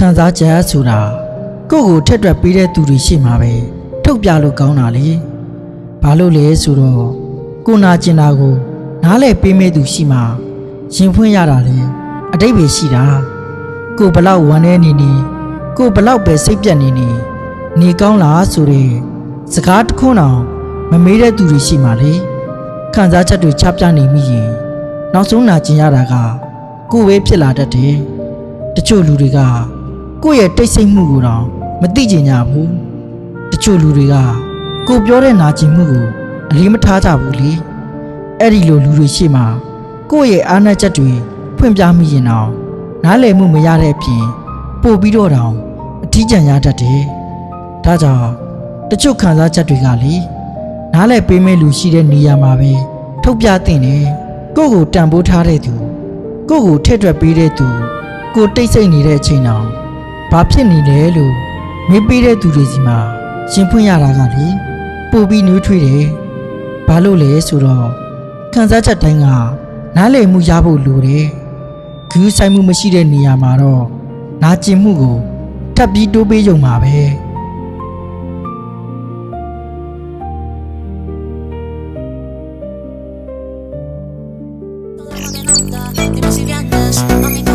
ခံစားချက်ဆိုတာကိုယ့်ကိုထက်တွက်ပေးတဲ့သူတွေရှိမှာပဲထုတ်ပြလို့ကောင်းတာလေဘာလို့လဲဆိုတော့ကိုနာကျင်တာကိုနားလဲပေးမဲ့သူရှိမှာရင်ဖွင့်ရတာလေအတိတ်ပဲရှိတာကိုဘလောက်ဝမ်းနေနေကိုဘလောက်ပဲစိတ်ပြတ်နေကောင်းလားဆိုတဲ့စကားတစ်ခွန်းအောင်မမေးတဲ့သူတွေရှိမှာလေခံစားချက်တွေချပြနေမိရင်နောက်ဆုံးနာကျင်ရတာကကိုယ်ပဲဖြစ်လာတတ်တယ်တချို့လူတွေကကိုယ့်ရဲ့တိတ်ဆိတ်မှုကိုတော့မသိကြညာဘူးတချို့လူတွေကကိုပြောတဲ့နာကျင်မှုကိုအလေးမထားကြဘူးလေအဲ့ဒီလိုလူတွေရှိမှကိုယ့်ရဲ့အားနည်းချက်တွေဖွင့်ပြမိရင်တော့နားလည်မှုမရတဲ့အပြင်ပို့ပြီးတော့တောင်အထီးကျန်ရတတ်တယ်ဒါကြောင့်တချို့ခံစားချက်တွေကလေနားလည်ပေးမဲ့လူရှိတဲ့နေရာမှာပဲထုတ်ပြသင့်တယ်ကိုယ့်ကိုတန်ဖိုးထားတဲ့သူကိုယ့်ကိုထည့်တွက်ပေးတဲ့သူကိုတိတ်ဆိတ်နေတဲ့အချိန်တောင်ဘာဖြစ်နေလဲလို့မေးပေးတဲ့သူတွေစီမှာရှင်ဖွင့်ရတာကလေပို့ပြီးနှွေးထွေးတယ်ဘာလို့လဲဆိုတော့ခံစားချက်တိုင်းကနားလည်မှုရဖို့လိုတယ်ဂူးဆိုင်မှုမရှိတဲ့နေရာမှာတော့နာကျင်မှုကိုထပ်ပြီးတိုးပေးကြုံမှာပဲDime si vienes, mami.